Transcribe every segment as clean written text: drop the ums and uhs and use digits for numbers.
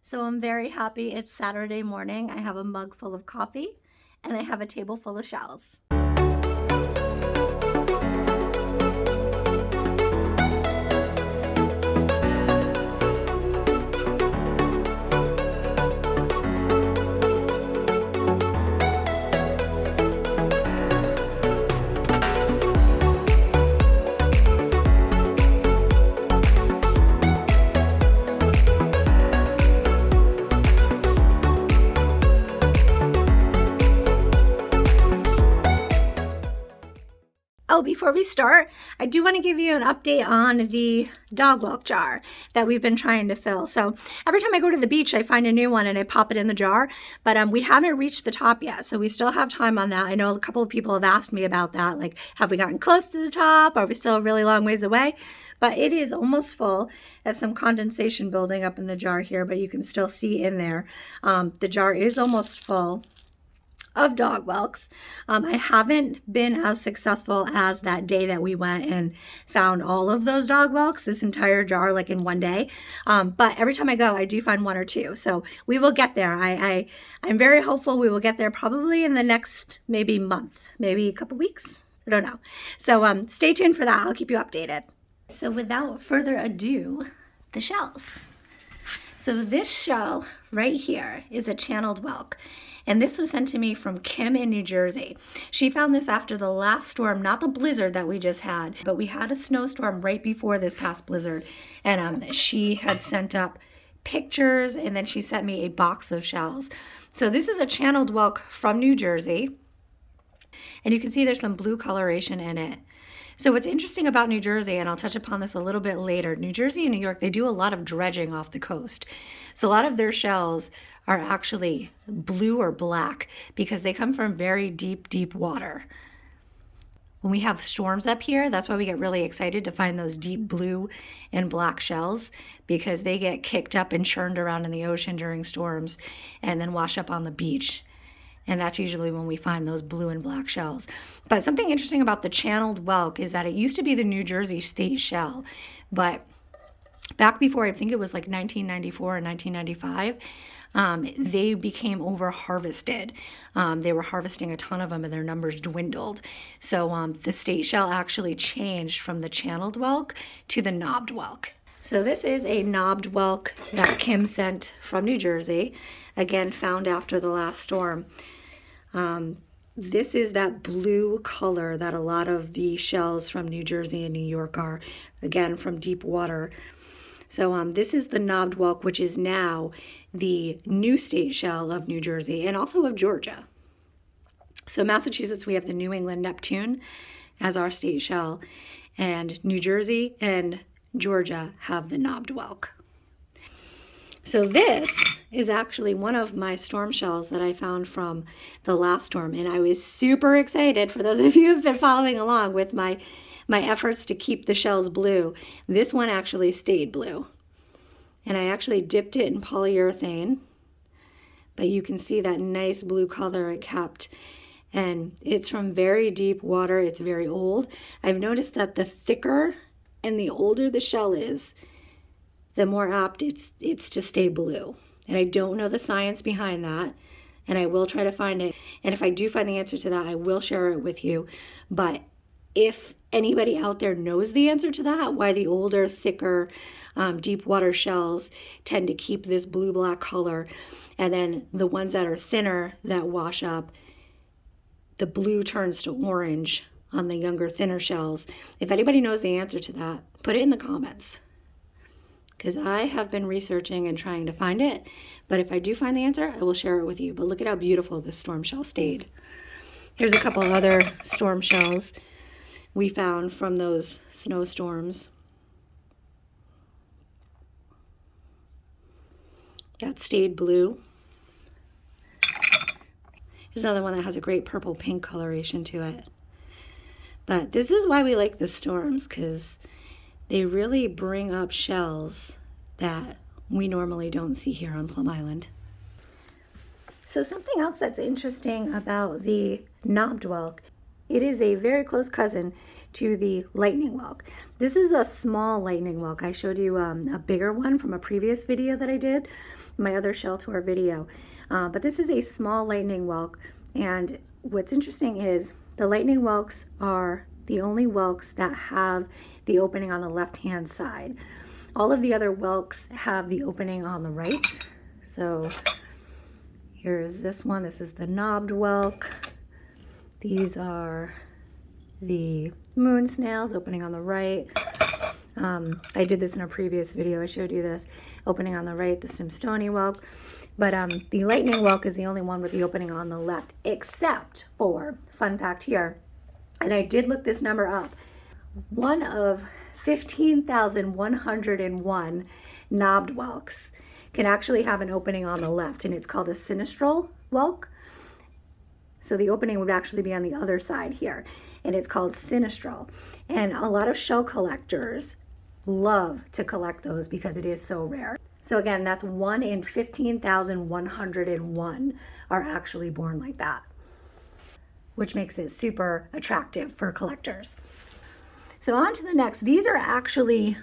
So I'm very happy it's Saturday morning. I have a mug full of coffee and I have a table full of shells. Oh, before we start, I do want to give you an update on the dog Whelk jar that we've been trying to fill. So every time I go to the beach, I find a new one and I pop it in the jar, but we haven't reached the top yet. So we still have time on that. I know a couple of people have asked me about that. Like, have we gotten close to the top? Are we still a really long ways away? But it is almost full. There's some condensation building up in the jar here, but you can still see in there. The jar is almost full of dog whelks. I haven't been as successful as that day that we went and found all of those dog whelks, this entire jar, like in one day. But every time I go, I do find one or two. So we will get there. I'm very hopeful we will get there probably in the next maybe month, maybe a couple weeks. I don't know. So stay tuned for that. I'll keep you updated. So without further ado, the shells. So this shell right here is a channeled whelk. And this was sent to me from Kim in New Jersey. She found this after the last storm, not the blizzard that we just had, but we had a snowstorm right before this past blizzard. And she had sent up pictures and then she sent me a box of shells. So this is a channeled whelk from New Jersey. And you can see there's some blue coloration in it. So what's interesting about New Jersey, and I'll touch upon this a little bit later, New Jersey and New York, they do a lot of dredging off the coast. So a lot of their shells are actually blue or black because they come from very deep, deep water. When we have storms up here, that's why we get really excited to find those deep blue and black shells because they get kicked up and churned around in the ocean during storms and then wash up on the beach. And that's usually when we find those blue and black shells. But something interesting about the channeled whelk is that it used to be the New Jersey state shell, but back before, I think it was like 1994 or 1995, they became over harvested. They were harvesting a ton of them and their numbers dwindled. So the state shell actually changed from the channeled whelk to the knobbed whelk. So this is a knobbed whelk that Kim sent from New Jersey, again found after the last storm. This is that blue color that a lot of the shells from New Jersey and New York are, again from deep water. So this is the knobbed whelk, which is now the new state shell of New Jersey and also of Georgia. So Massachusetts, we have the New England Neptune as our state shell, and New Jersey and Georgia have the knobbed whelk. So this is actually one of my storm shells that I found from the last storm, and I was super excited for those of you who've been following along with my efforts to keep the shells blue. This one actually stayed blue. And I actually dipped it in polyurethane, but you can see that nice blue color it kept. And it's from very deep water. It's very old. I've noticed that the thicker and the older the shell is, the more apt it's to stay blue. And I don't know the science behind that, and I will try to find it. And if I do find the answer to that, I will share it with you. But if anybody out there knows the answer to that, why the older, thicker, deep water shells tend to keep this blue-black color, and then the ones that are thinner that wash up, the blue turns to orange on the younger, thinner shells. If anybody knows the answer to that, put it in the comments, because I have been researching and trying to find it. But if I do find the answer, I will share it with you. But look at how beautiful this storm shell stayed. Here's a couple other storm shells we found from those snowstorms. That stayed blue. There's another one that has a great purple pink coloration to it. But this is why we like the storms, because they really bring up shells that we normally don't see here on Plum Island. So something else that's interesting about the knobbed whelk, it is a very close cousin to the lightning whelk. This is a small lightning whelk. I showed you a bigger one from a previous video that I did. my other shell tour video. But this is a small lightning whelk, and what's interesting is the lightning whelks are the only whelks that have the opening on the left-hand side. All of the other whelks have the opening on the right. So here's this one. This is the knobbed whelk. These are the moon snails, opening on the right. I did this in a previous video. I showed you this, opening on the right, the Simstoni whelk. But the lightning whelk is the only one with the opening on the left, except for, fun fact here, and I did look this number up, one of 15,101 knobbed whelks can actually have an opening on the left, and it's called a sinistral whelk. So the opening would actually be on the other side here, and it's called sinistral. And a lot of shell collectors love to collect those because it is so rare. So again, that's 1 in 15,101 are actually born like that, which makes it super attractive for collectors. So on to the next. These are actually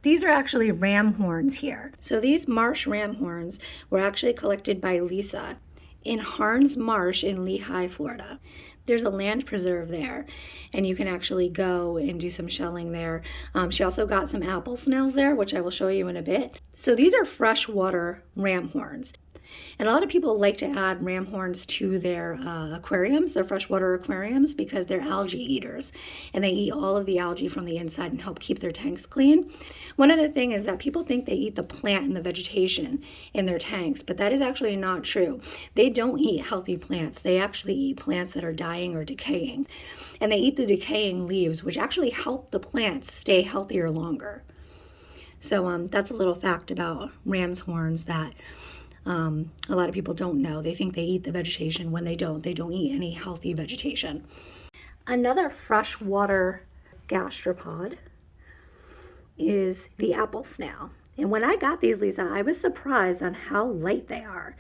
ram horns here. So these marsh ram horns were actually collected by Lisa in Harns Marsh in Lehigh, Florida. There's a land preserve there, and you can actually go and do some shelling there. She also got some apple snails there, which I will show you in a bit. So these are freshwater ram horns. And a lot of people like to add ram horns to their aquariums, their freshwater aquariums, because they're algae eaters, and they eat all of the algae from the inside and help keep their tanks clean. One other thing is that people think they eat the plant and the vegetation in their tanks, but that is actually not true. They don't eat healthy plants. They actually eat plants that are dying or decaying, and they eat the decaying leaves, which actually help the plants stay healthier longer. So that's a little fact about ram's horns that a lot of people don't know. They think they eat the vegetation when they don't. They don't eat any healthy vegetation. Another freshwater gastropod is the apple snail. And when I got these, Lisa, I was surprised on how light they are.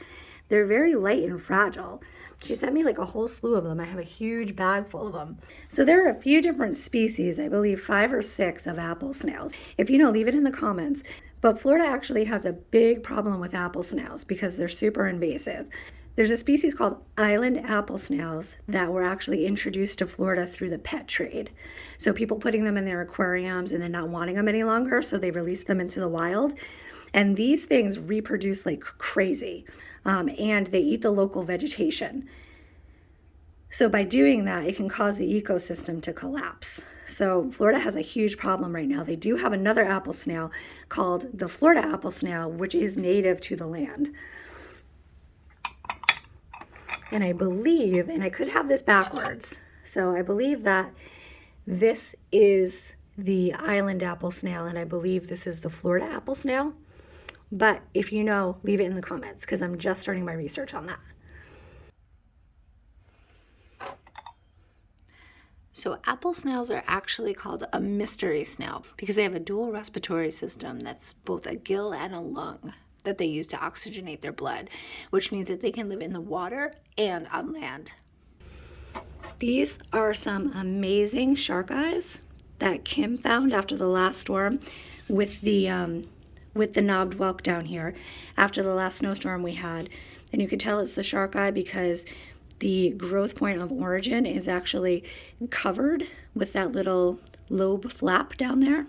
They're very light and fragile. She sent me like a whole slew of them. I have a huge bag full of them. So there are a few different species, I believe 5 or 6 of apple snails. If you know, leave it in the comments. But Florida actually has a big problem with apple snails because they're super invasive. There's a species called island apple snails that were actually introduced to Florida through the pet trade. So people putting them in their aquariums and then not wanting them any longer, so they released them into the wild. And these things reproduce like crazy, and they eat the local vegetation. So by doing that, it can cause the ecosystem to collapse. So Florida has a huge problem right now. They do have another apple snail called the Florida apple snail, which is native to the land. And I believe, and I could have this backwards, so I believe that this is the island apple snail, and I believe this is the Florida apple snail. But if you know, leave it in the comments, because I'm just starting my research on that. So apple snails are actually called a mystery snail because they have a dual respiratory system that's both a gill and a lung that they use to oxygenate their blood, which means that they can live in the water and on land. These are some amazing shark eyes that Kim found after the last storm with the knobbed whelk down here after the last snowstorm we had. And you could tell it's the shark eye because the growth point of origin is actually covered with that little lobe flap down there,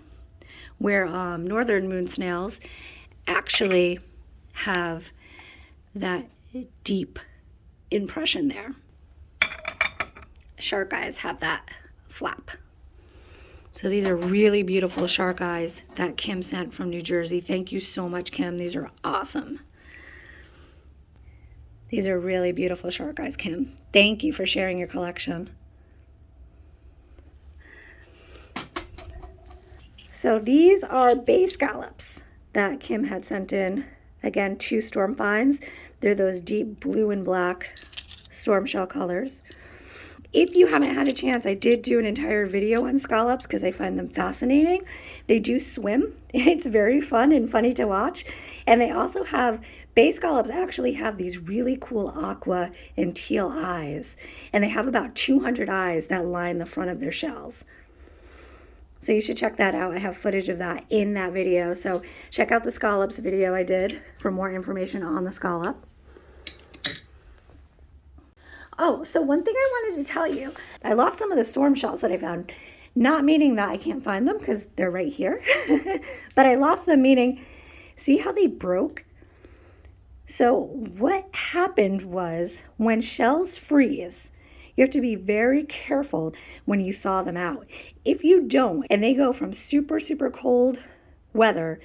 where northern moon snails actually have that deep impression there. Shark eyes have that flap. So these are really beautiful shark eyes that Kim sent from New Jersey. Thank you so much, Kim. These are awesome. These are really beautiful shark eyes, Kim. Thank you for sharing your collection. So these are base gallops that Kim had sent in. Again, 2 storm finds. They're those deep blue and black storm shell colors. If you haven't had a chance, I did do an entire video on scallops because I find them fascinating. They do swim. It's very fun and funny to watch. And they also have, base scallops actually have these really cool aqua and teal eyes. And they have about 200 eyes that line the front of their shells. So you should check that out. I have footage of that in that video. So check out the scallops video I did for more information on the scallop. Oh, so one thing I wanted to tell you, I lost some of the storm shells that I found. Not meaning that I can't find them because they're right here, but I lost them meaning, see how they broke? So what happened was when shells freeze, you have to be very careful when you thaw them out. If you don't, and they go from super, super cold weather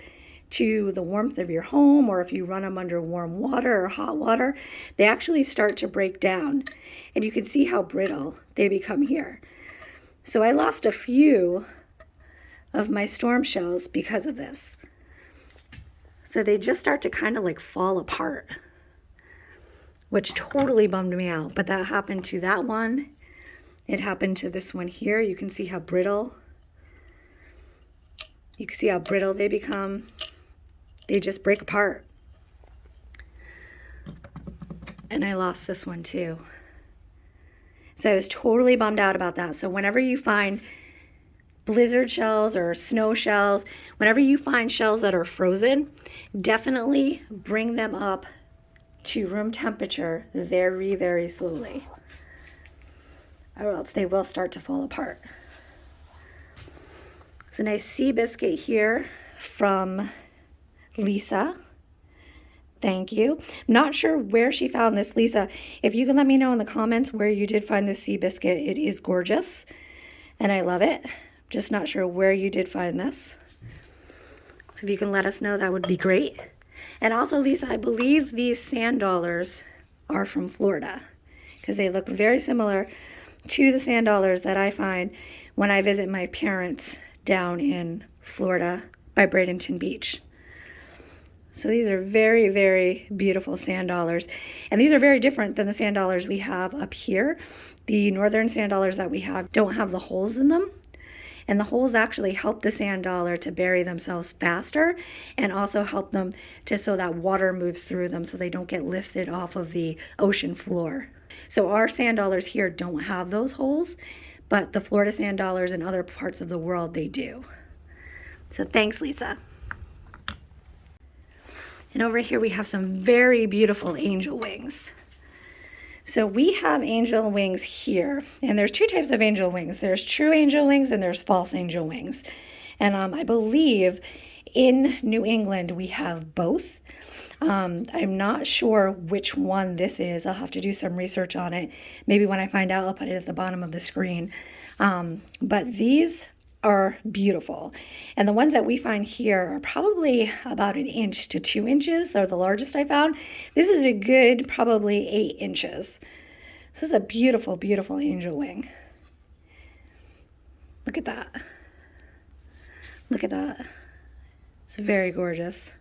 to the warmth of your home, or if you run them under warm water or hot water, they actually start to break down. And you can see how brittle they become here. So I lost a few of my storm shells because of this. So they just start to kind of like fall apart, which totally bummed me out. But that happened to that one. It happened to this one here. You can see how brittle. You can see how brittle they become. They just break apart. And I lost this one too. So I was totally bummed out about that. So whenever you find blizzard shells or snow shells, whenever you find shells that are frozen, definitely bring them up to room temperature very, very slowly, or else they will start to fall apart. It's a nice sea biscuit here from Lisa. Thank you. I'm not sure where she found this, Lisa. If you can let me know in the comments where you did find this sea biscuit, it is gorgeous and I love it. Just not sure where you did find this. So if you can let us know, that would be great. And also, Lisa, I believe these sand dollars are from Florida because they look very similar to the sand dollars that I find when I visit my parents down in Florida by Bradenton Beach. So these are very, very beautiful sand dollars. And these are very different than the sand dollars we have up here. The northern sand dollars that we have don't have the holes in them. And the holes actually help the sand dollar to bury themselves faster and also help them to so that water moves through them so they don't get lifted off of the ocean floor. So our sand dollars here don't have those holes, but the Florida sand dollars in other parts of the world, they do. So thanks, Lisa. And over here we have some very beautiful angel wings. So we have angel wings here, and there's two types of angel wings. There's true angel wings and there's false angel wings. And I believe in New England we have both. I'm not sure which one this is. I'll have to do some research on it. Maybe when I find out, I'll put it at the bottom of the screen. But these are beautiful. And the ones that we find here are probably about 1 inch to 2 inches, or the largest I found. This is a good, probably 8 inches. This is a beautiful, beautiful angel wing. Look at that. Look at that. It's very gorgeous.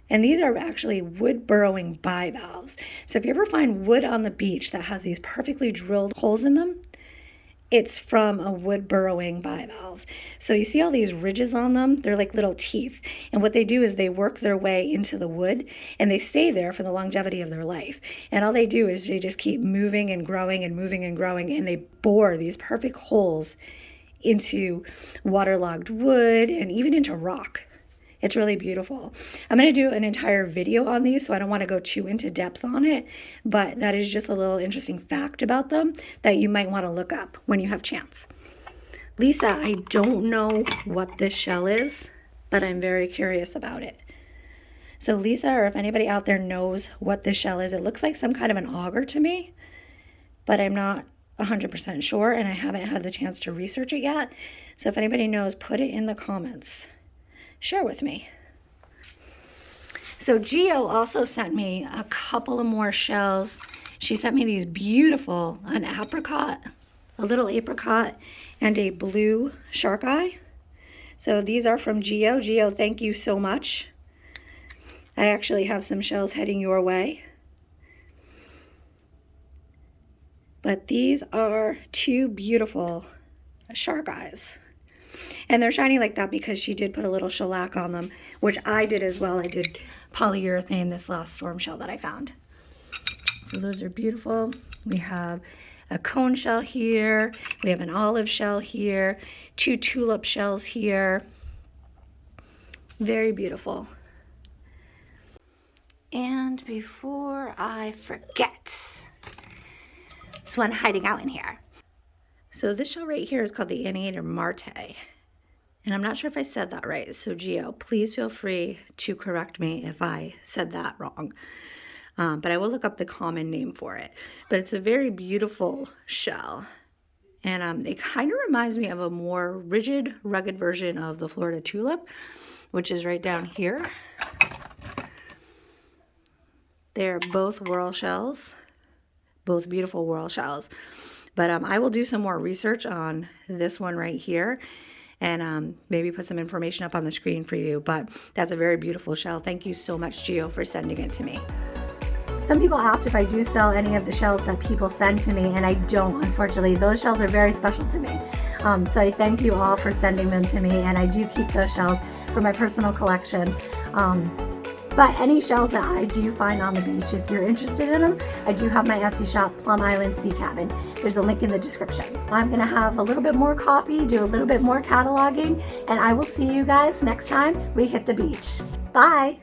And these are actually wood burrowing bivalves. So if you ever find wood on the beach that has these perfectly drilled holes in them, it's from a wood burrowing bivalve. So you see all these ridges on them? They're like little teeth. And what they do is they work their way into the wood and they stay there for the longevity of their life. And all they do is they just keep moving and growing and moving and growing, and they bore these perfect holes into waterlogged wood and even into rock. It's really beautiful. I'm going to do an entire video on these, so I don't want to go too into depth on it, but that is just a little interesting fact about them that you might want to look up when you have chance. Lisa, I don't know what this shell is, but I'm very curious about it. So Lisa, or if anybody out there knows what this shell is, it looks like some kind of an auger to me, but I'm not 100% sure, and I haven't had the chance to research it yet. So if anybody knows, put it in the comments. Share with me. So Geo also sent me a couple of more shells. She sent me these beautiful, an apricot, a little apricot, and a blue shark eye. So these are from Geo. Geo, thank you so much. I actually have some shells heading your way. But these are two beautiful shark eyes. And they're shiny like that because she did put a little shellac on them, which I did as well. I did polyurethane this last storm shell that I found. So those are beautiful. We have a cone shell here. We have an olive shell here, 2 tulip shells here. Very beautiful. And before I forget, there's one hiding out in here. So this shell right here is called the Anteater Marte. And I'm not sure if I said that right. So Gio, please feel free to correct me if I said that wrong. But I will look up the common name for it. But it's a very beautiful shell. And it kind of reminds me of a more rigid, rugged version of the Florida tulip, which is right down here. They're both whorl shells, both beautiful whorl shells. But I will do some more research on this one right here and maybe put some information up on the screen for you. But that's a very beautiful shell. Thank you so much, Gio, for sending it to me. Some people asked if I do sell any of the shells that people send to me, and I don't, unfortunately. Those shells are very special to me. So I thank you all for sending them to me, and I do keep those shells for my personal collection. But any shells that I do find on the beach, if you're interested in them, I do have my Etsy shop, Plum Island Sea Cabin. There's a link in the description. I'm going to have a little bit more coffee, do a little bit more cataloging, and I will see you guys next time we hit the beach. Bye!